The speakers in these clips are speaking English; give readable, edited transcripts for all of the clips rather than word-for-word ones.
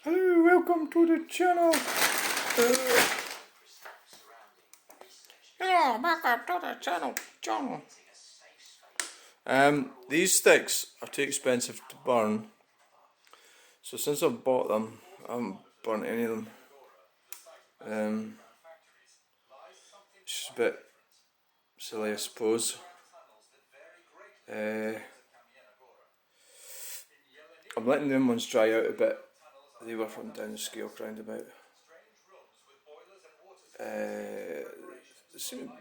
Hello, welcome to the channel. Hello, welcome to the channel. These sticks are too expensive to burn, so since I've bought them, I haven't burnt any of them. It's just a bit silly, I suppose. I'm letting them ones dry out a bit. They were from down the scale roundabout. They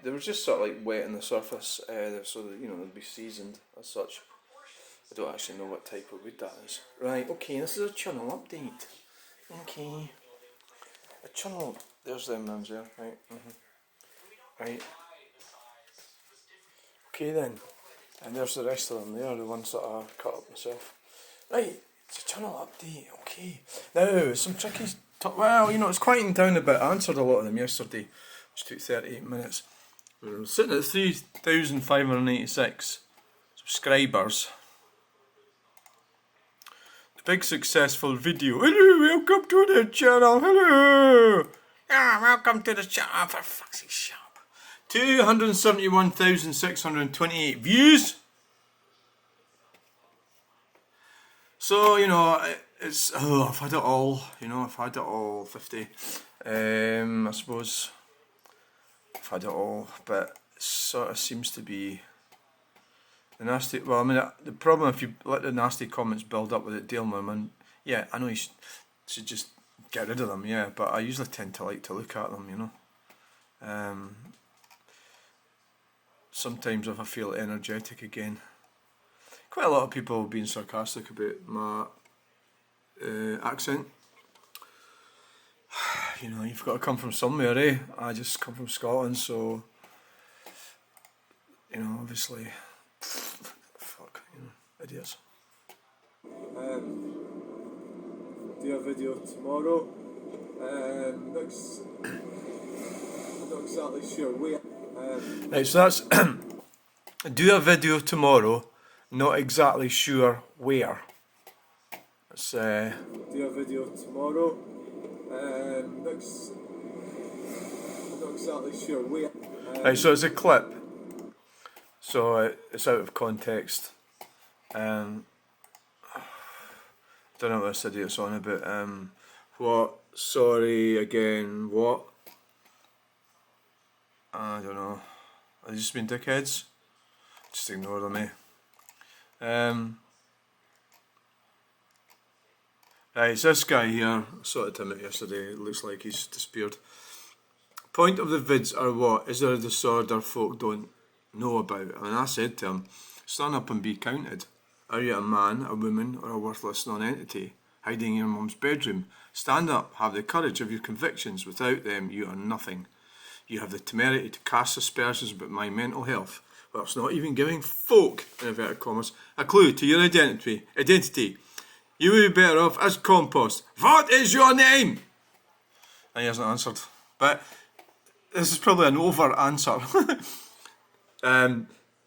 were just sort of like wet on the surface, so that they'd be seasoned as such. I don't actually know what type of wood that is. Right, okay, this is a Chunel update. Okay. A Chunel, there's them ones there, right? Right. Okay then. And there's the rest of them there, the ones that I cut up myself. Right, it's a Chunel update, okay. Now, some tricky well, it's quieting down a bit. I answered a lot of them yesterday, which took 38 minutes. We're sitting at 3,586 subscribers. The big successful video. Hello, welcome to the channel. Hello. Yeah, welcome to the channel. For fuck's sake, shut up. 271,628 views. So, it's, I've had it all, I've had it all, 50, I suppose, I've had it all, but it sort of seems to be the nasty, the problem if you let the nasty comments build up with it dealing with them, yeah, I know you should just get rid of them, yeah, but I usually tend to like to look at them, sometimes if I feel energetic again. Quite a lot of people being sarcastic about my accent. You've got to come from somewhere, eh? I just come from Scotland, so obviously, fuck, idiots. Do a video tomorrow. Not exactly sure where. Right, so that's do a video tomorrow. Not exactly sure where. Let's do a video tomorrow. Not exactly sure where. Right, so it's a clip. So it's out of context. Don't know what this idiot's on about. What? Sorry again. What? I don't know. Have they just been dickheads? Just ignore them, eh? Right, it's this guy here. I sorted him out yesterday. It looks like he's disappeared. Point of the vids are what? Is there a disorder folk don't know about? And I said to him, stand up and be counted. Are you a man, a woman, or a worthless non-entity hiding in your mum's bedroom? Stand up, have the courage of your convictions. Without them, you are nothing. You have the temerity to cast aspersions about my mental health. Well, it's not even giving folk, in inverted commas, a clue to your identity. You would be better off as compost. What is your name? And he hasn't answered. But this is probably an over answer.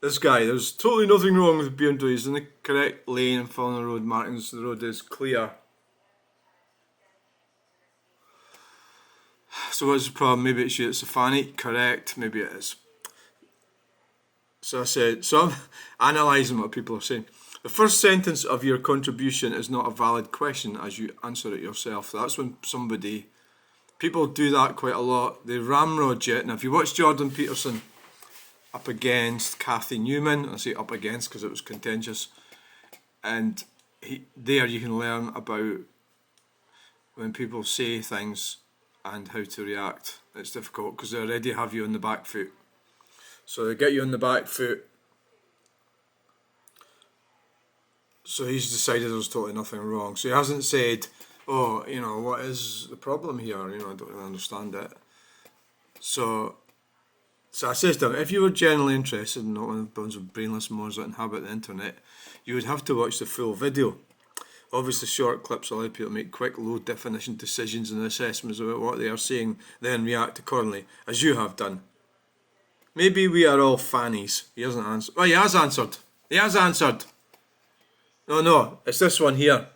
This guy, there's totally nothing wrong with being doing. He's in the correct lane and following the road markings. The road is clear. So what's the problem? Maybe it's you, it's a fanny. Correct. Maybe it is. So I said, so I'm analysing what people are saying. The first sentence of your contribution is not a valid question as you answer it yourself. That's when people do that quite a lot. They ramrod you. Now if you watch Jordan Peterson up against Kathy Newman, I say up against because it was contentious, and there you can learn about when people say things and how to react. It's difficult because they already have you on the back foot. So they get you on the back foot. So he's decided there's totally nothing wrong. So he hasn't said, oh, what is the problem here? I don't really understand it. So I says to him, if you were genuinely interested in not one of the bunch of brainless morons that inhabit the internet, you would have to watch the full video. Obviously, short clips allow people to make quick, low-definition decisions and assessments about what they are saying, then react accordingly, as you have done. Maybe we are all fannies. He hasn't answered. Well, he has answered. No, it's this one here.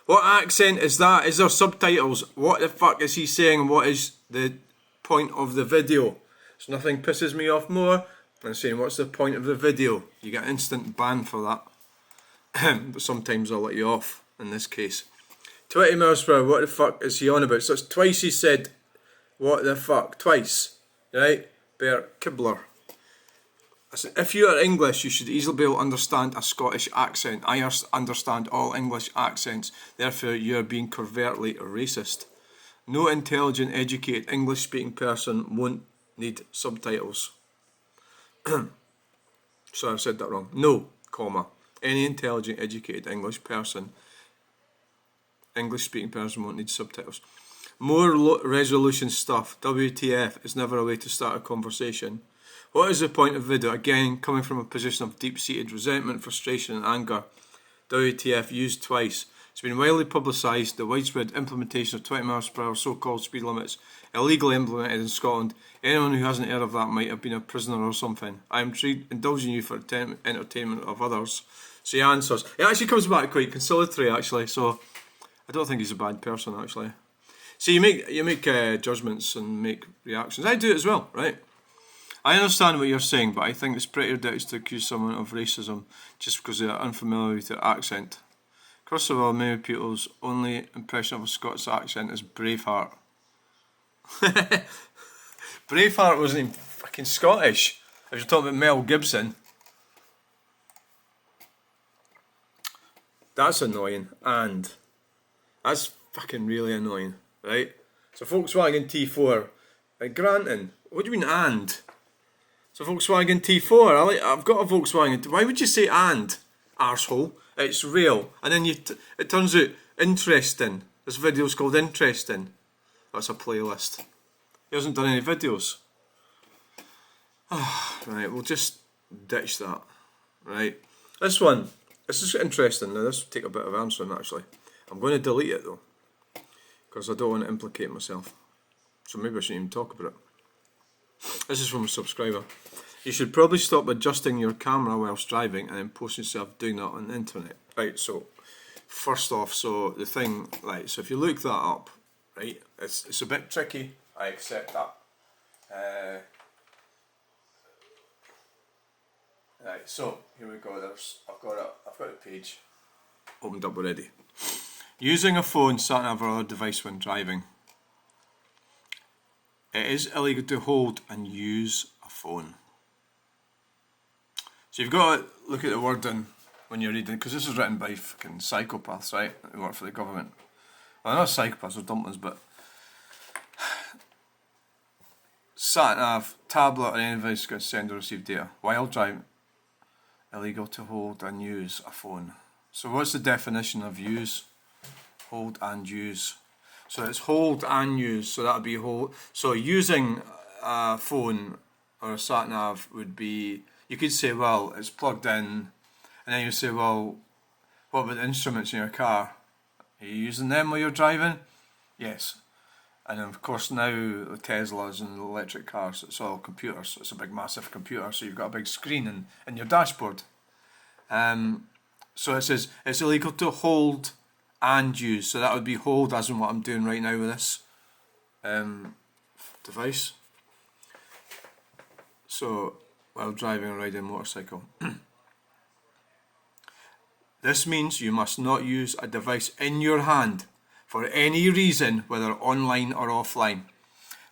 What accent is that? Is there subtitles? What the fuck is he saying? What is the point of the video? So nothing pisses me off more than saying, what's the point of the video? You get instant ban for that. But sometimes I'll let you off in this case. 20 miles per hour, what the fuck is he on about? So it's twice he said, what the fuck? Twice. Right? Bert Kibler. I said, if you are English, you should easily be able to understand a Scottish accent. I understand all English accents, therefore you are being covertly racist. No intelligent, educated, English-speaking person won't need subtitles. So I said that wrong. No, comma. Any intelligent, educated English-speaking person won't need subtitles. More resolution stuff. WTF is never a way to start a conversation. What is the point of video? Again, coming from a position of deep-seated resentment, frustration and anger. WTF used twice. It's been widely publicised the widespread implementation of 20 miles per hour so-called speed limits, illegally implemented in Scotland. Anyone who hasn't heard of that might have been a prisoner or something. I am indulging you for entertainment of others. So he answers. It actually comes back quite conciliatory actually, so I don't think he's a bad person actually. So you make judgments and make reactions. I do it as well, right? I understand what you're saying, but I think it's pretty ridiculous to accuse someone of racism just because they are unfamiliar with their accent. First of all, many people's only impression of a Scots accent is Braveheart. Braveheart wasn't even fucking Scottish. If you're talking about Mel Gibson. That's annoying, and that's fucking really annoying, right? So Volkswagen T4, granting, what do you mean and? So Volkswagen T4, I've got a Volkswagen. Why would you say and, arsehole? It's real. And then it turns out interesting. This video's called Interesting. That's a playlist. He hasn't done any videos. Right, we'll just ditch that. Right. This is interesting. Now this will take a bit of answering actually. I'm going to delete it though, because I don't want to implicate myself. So maybe I shouldn't even talk about it. This is from a subscriber. You should probably stop adjusting your camera whilst driving and then post yourself doing that on the internet. Right, so first off, so the thing, right, so if you look that up, right, it's a bit tricky, I accept that. Right, so here we go, I've got a page opened up already. Using a phone, sat nav or other device when driving. It is illegal to hold and use a phone. So you've got to look at the wording when you're reading, because this is written by fucking psychopaths, right, who work for the government. Well, not psychopaths, they're dumplings, but sat nav, tablet or any device can send or receive data. While driving, illegal to hold and use a phone. So what's the definition of use? Hold and use. So it's hold and use, so that would be hold. So using a phone or a sat nav would be, you could say, well, it's plugged in, and then you say, well, what about the instruments in your car? Are you using them while you're driving? Yes. And then of course now the Teslas and the electric cars, it's all computers. It's a big massive computer, so you've got a big screen in your dashboard. So it says it's illegal to hold and use, so that would be hold as in what I'm doing right now with this device. So while driving or riding a motorcycle. This means you must not use a device in your hand for any reason, whether online or offline.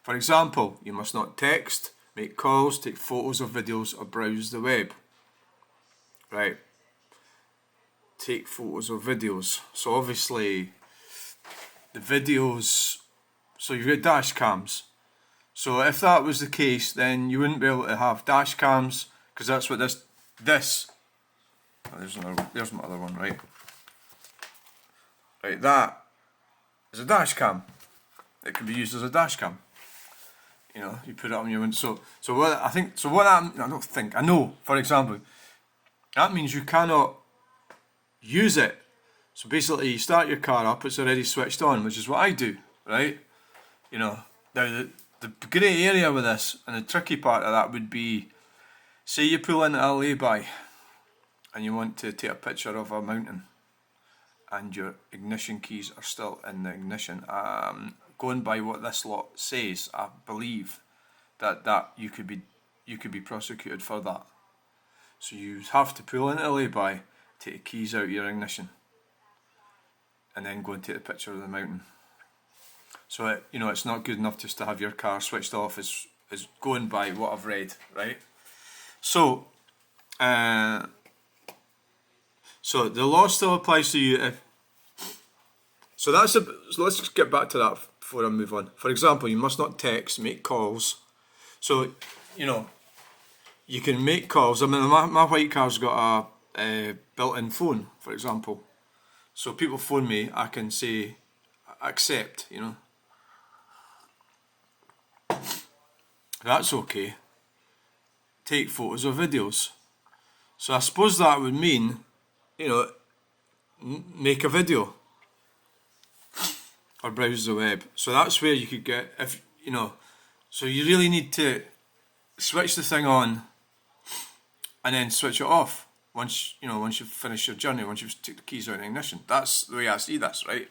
For example, you must not text, make calls, take photos or videos, or browse the web. Right. Take photos or videos. So obviously the videos, so you've got dash cams. So if that was the case, then you wouldn't be able to have dash cams, because that's what this oh, there's my other one, right? Right, that is a dash cam. It could be used as a dash cam. You know, you put it on your window. So what I think, so what I know, for example, that means you cannot use it. So basically you start your car up, it's already switched on, which is what I do, right? You know, now the grey area with this, and the tricky part of that would be, say you pull into a lay-by and you want to take a picture of a mountain, and your ignition keys are still in the ignition. Going by what this lot says, I believe that you could be prosecuted for that. So you have to pull into a lay-by, take the keys out of your ignition, and then go and take a picture of the mountain. So it's not good enough just to have your car switched off. Is going by what I've read, right? So, so the law still applies to you so let's just get back to that before I move on. For example, you must not text, make calls. So, you can make calls. I mean, my white car's got a built-in phone, for example. So people phone me, I can say accept, That's okay. Take photos or videos. So I suppose that would mean, make a video or browse the web. So that's where you could get, so you really need to switch the thing on and then switch it off once you've finished your journey, once you've took the keys out of the ignition. That's the way I see this, right?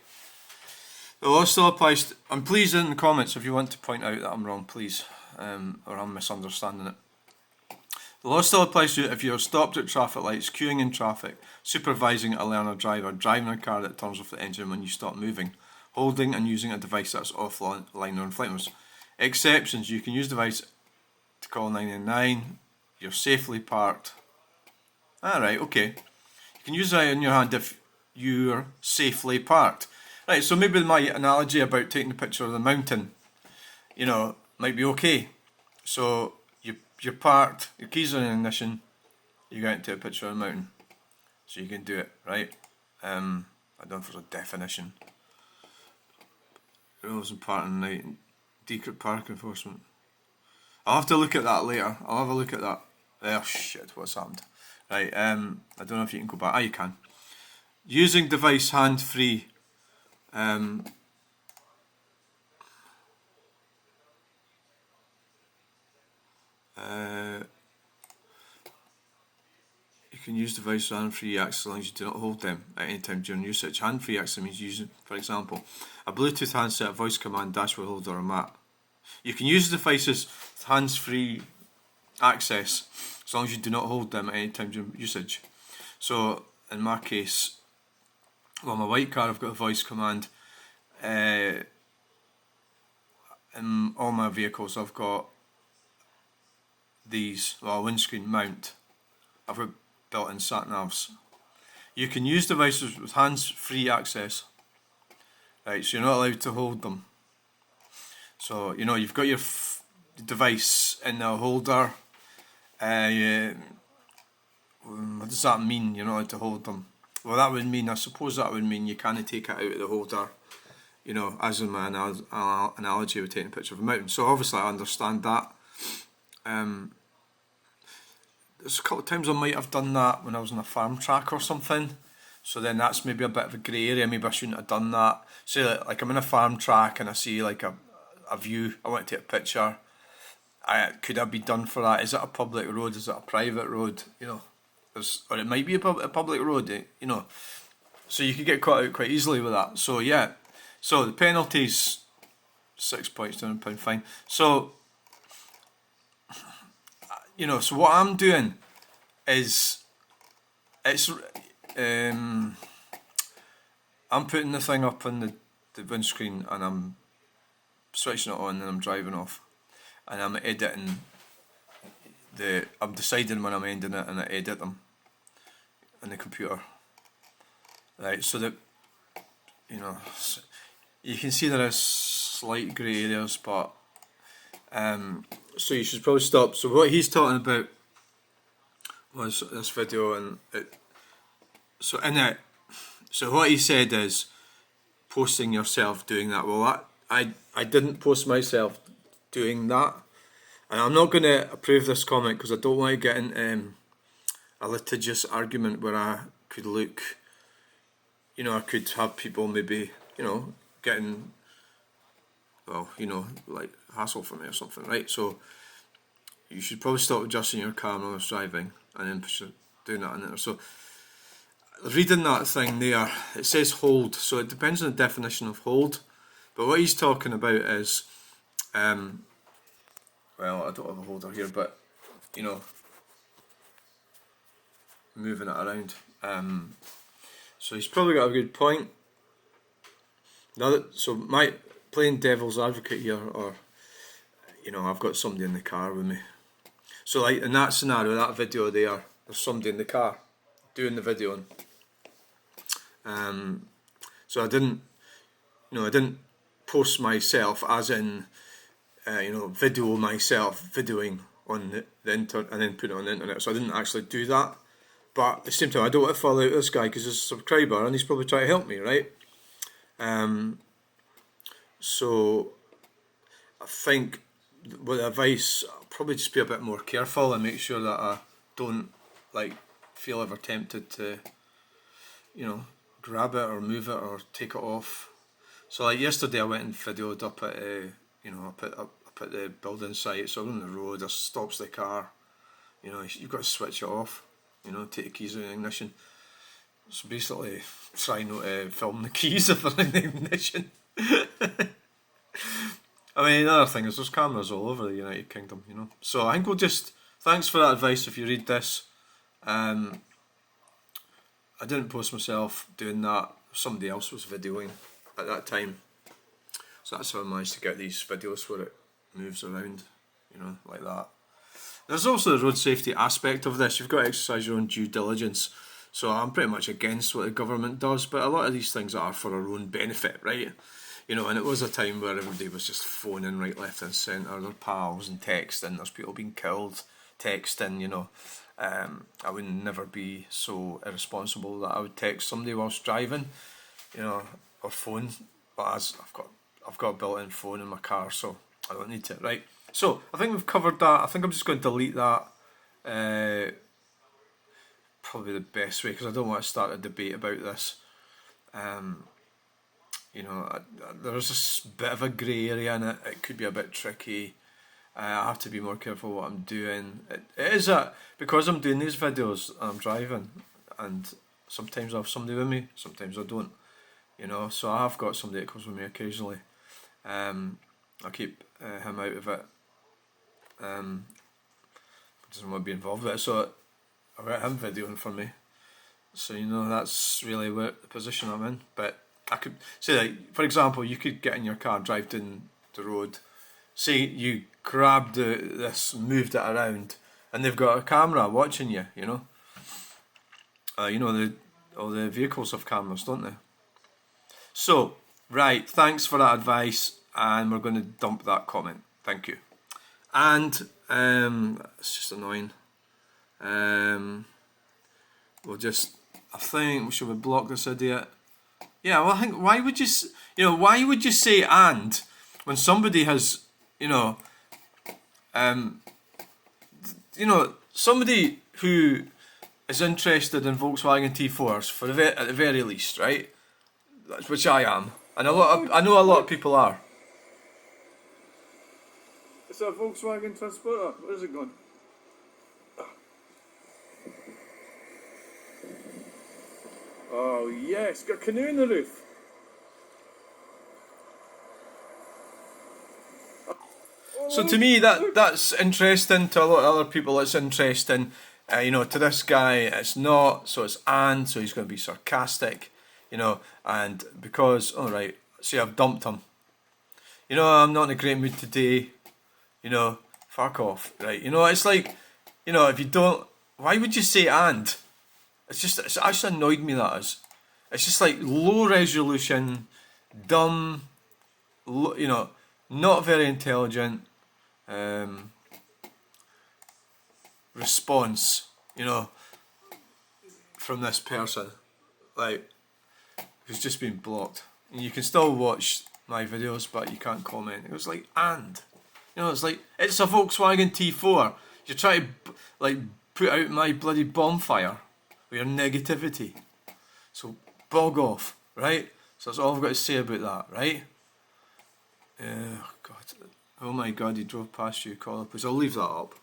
The law still applies and please in the comments if you want to point out that I'm wrong, please, or I'm misunderstanding it. The law still applies to you if you're stopped at traffic lights, queuing in traffic, supervising a learner driver, driving a car that turns off the engine when you stop moving, holding and using a device that's offline or in flight mode. Exceptions: you can use the device to call 999. You're safely parked. Alright, okay. You can use it in your hand if you're safely parked. Right, so maybe my analogy about taking a picture of the mountain, might be okay. So you're parked, your keys are in ignition, you go out and take a picture of the mountain. So you can do it, right? I don't know if there's a definition. Rules and parking night, decent park enforcement. I'll have to look at that later. I'll have a look at that. Oh shit, what's happened? Right, I don't know if you can go back. You can. Using device hand-free. You can use device hand-free access as long as you do not hold them at any time during usage. Hand-free access means using, for example, a Bluetooth handset, a voice command, dashboard holder, or a map. You can use devices with hands-free access as long as you do not hold them at any time during usage. So in my case, my white car, I've got a voice command. In all my vehicles, I've got these, windscreen mount. I've got built-in sat-navs. You can use devices with hands-free access. Right, so you're not allowed to hold them. So, you've got your device in the holder. What does that mean? You're not allowed to hold them. Well, I suppose that would mean you can't take it out of the holder, as in my analogy of taking a picture of a mountain. So obviously I understand that. There's a couple of times I might have done that when I was on a farm track or something. So then that's maybe a bit of a grey area. Maybe I shouldn't have done that. Say like I'm in a farm track and I see like a view. I want to take a picture. Could I be done for that? Is it a public road? Is it a private road? Or it might be a public road. So you could get caught out quite easily with that. So yeah. So the penalty's 6 points, £200 fine. So so what I'm doing is I'm putting the thing up on the windscreen and I'm switching it on and I'm driving off and I'm editing I'm deciding when I'm ending it and I edit them on the computer. Right, so that you can see there is slight grey areas, but so you should probably stop. So what he's talking about was this video, and so what he said is posting yourself doing that. Well, I didn't post myself doing that, and I'm not going to approve this comment because I don't want to get in a litigious argument where I could look, I could have people maybe, getting, like hassle for me or something, right? So you should probably stop adjusting your camera while driving and then doing that in there. So reading that thing there, it says hold, so it depends on the definition of hold. But what he's talking about is, well, I don't have a holder here, but you know, moving it around. So he's probably got a good point. So my playing devil's advocate here, or you know, I've got somebody in the car with me. So like in that scenario, that video there's somebody in the car doing the videoing. So I didn't post myself as in, video myself videoing on the internet and then put it on the internet. So I didn't actually do that. But at the same time, I don't want to follow out this guy because he's a subscriber and he's probably trying to help me, right? So I think with advice, I'll probably just be a bit more careful and make sure that I don't feel ever tempted to, grab it or move it or take it off. So like yesterday, I went and videoed up at up at the building site. So I'm on the road, I stops the car. You've got to switch it off. Take the keys out of the ignition. So basically, try not to film the keys if they're in the ignition. I mean, another thing is there's cameras all over the United Kingdom, So I think we'll just, thanks for that advice if you read this. I didn't post myself doing that. Somebody else was videoing at that time. So that's how I managed to get these videos where it moves around, like that. There's also the road safety aspect of this. You've got to exercise your own due diligence. So I'm pretty much against what the government does, but a lot of these things are for our own benefit, right? And it was a time where everybody was just phoning right, left and centre, their pals and texting, there's people being killed, texting, I would never be so irresponsible that I would text somebody whilst driving, or phone, but as I've got a built-in phone in my car, so I don't need to, right? So I think we've covered that. I think I'm just going to delete that. Probably the best way, because I don't want to start a debate about this. There's a bit of a grey area in it. It could be a bit tricky. I have to be more careful what I'm doing. It is because I'm doing these videos and I'm driving, and sometimes I have somebody with me, sometimes I don't. So I have got somebody that comes with me occasionally. I keep him out of it. Doesn't want to be involved with it, so I've got him videoing for me. So that's really the position I'm in. But I could say, for example, you could get in your car, drive down the road, say you grabbed this, moved it around, and they've got a camera watching you. All the vehicles have cameras, don't they? So right, thanks for that advice, and we're going to dump that comment. Thank you. And it's just annoying. I think should we block this idiot? Yeah, well, I think why would you say and when somebody has somebody who is interested in Volkswagen T4s at the very least, right? Which I am, and I know a lot of people are. It's a Volkswagen Transporter. Where's it gone? Oh yes, got a canoe in the roof. So to me that's interesting. To a lot of other people it's interesting. To this guy it's not. So it's so he's going to be sarcastic. And because see, I've dumped him. I'm not in a great mood today. Fuck off, right? It's like, if you don't, why would you say and? It's actually annoyed me, that is. It's just like low resolution, dumb, not very intelligent response, from this person, who's just been blocked. And you can still watch my videos, but you can't comment. It was like, and. It's like, it's a Volkswagen T4. You're trying to, put out my bloody bonfire with your negativity. So, bog off, right? So that's all I've got to say about that, right? Oh, God. Oh, my God, he drove past you, Colin. Please, I'll leave that up.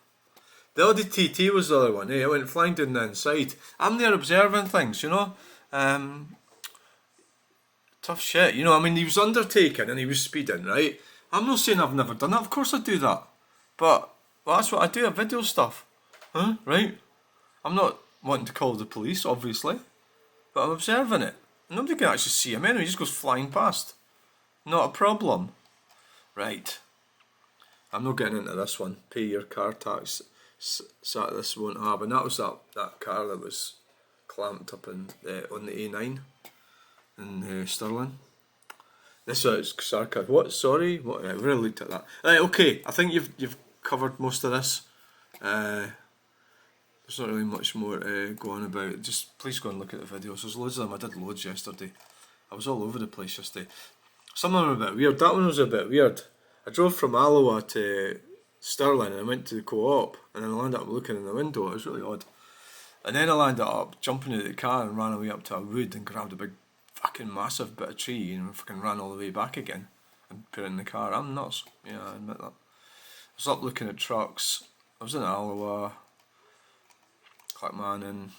The Audi TT was the other one. It went flying down the inside. I'm there observing things, you know. Tough shit, you know. I mean, he was undertaking and he was speeding, right? I'm not saying I've never done that. Of course I do that, but well, that's what I do. I video stuff, right? I'm not wanting to call the police, obviously, but I'm observing it. Nobody can actually see him anyway. He just goes flying past. Not a problem, right? I'm not getting into this one. Pay your car tax. This won't happen. That was that car that was clamped up on the A9 in Stirling. This is sarcasm. What? Sorry. What? Right, we really looked at that. Right. Okay. I think you've covered most of this. There's not really much more to go on about. Just please go and look at the videos. There's loads of them. I did loads yesterday. I was all over the place yesterday. Some of them are a bit weird. That one was a bit weird. I drove from Alloa to Stirling and I went to the co-op and then I landed up looking in the window. It was really odd. And then I landed up jumping out of the car and ran away up to a wood and grabbed a big fucking massive bit of tree and fucking ran all the way back again and put it in the car. I'm nuts. Yeah, I admit that. I was up looking at trucks. I was in Alloa, Clackmannan.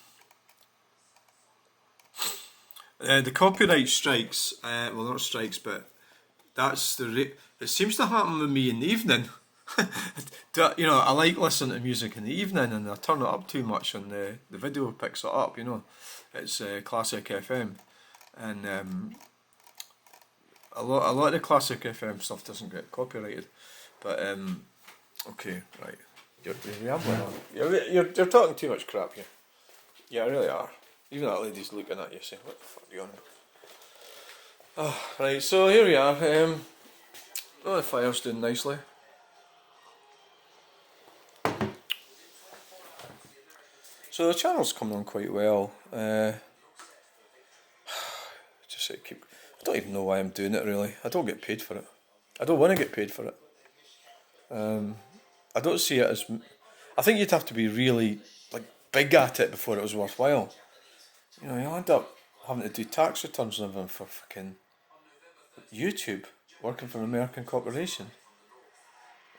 The copyright strikes, well not strikes, but that's the it seems to happen with me in the evening. You know, I like listening to music in the evening and I turn it up too much and the video picks it up, you know. It's Classic FM and a lot of the Classic FM stuff doesn't get copyrighted, but okay, right. You're talking too much crap here. Yeah, I really are. Even that lady's looking at you saying, what the fuck are you on about? Oh, right, so here we are. The fire's doing nicely. So the channel's coming on quite well. Just keep. I don't even know why I'm doing it really. I don't get paid for it. I don't want to get paid for it. I don't see it as. I think you'd have to be really like big at it before it was worthwhile. You know, you'll end up having to do tax returns and everything for fucking YouTube, working for an American corporation.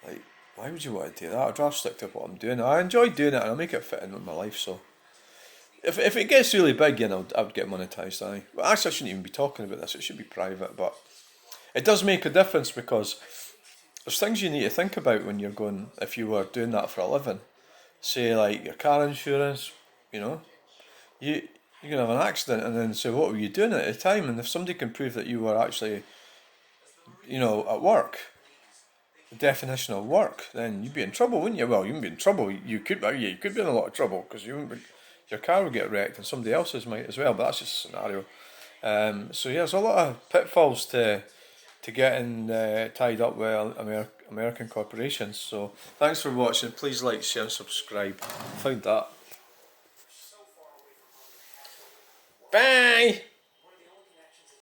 Like, why would you want to do that? I'd rather stick to what I'm doing. I enjoy doing it and I'll make it fit in with my life, so. If it gets really big, you know, I would get monetised, aye. But actually I shouldn't even be talking about this, it should be private, but it does make a difference because there's things you need to think about when you're going, if you were doing that for a living. Say like your car insurance, you know. You're going to have an accident and then say, what were you doing at the time? And if somebody can prove that you were actually, you know, at work, the definition of work, then you'd be in trouble, wouldn't you? Well, you wouldn't be in trouble. You could be in a lot of trouble because your car would get wrecked and somebody else's might as well. But that's just a scenario. So yeah, there's a lot of pitfalls to getting tied up with American corporations. So thanks for watching. Please like, share, and subscribe. Found that. Bye.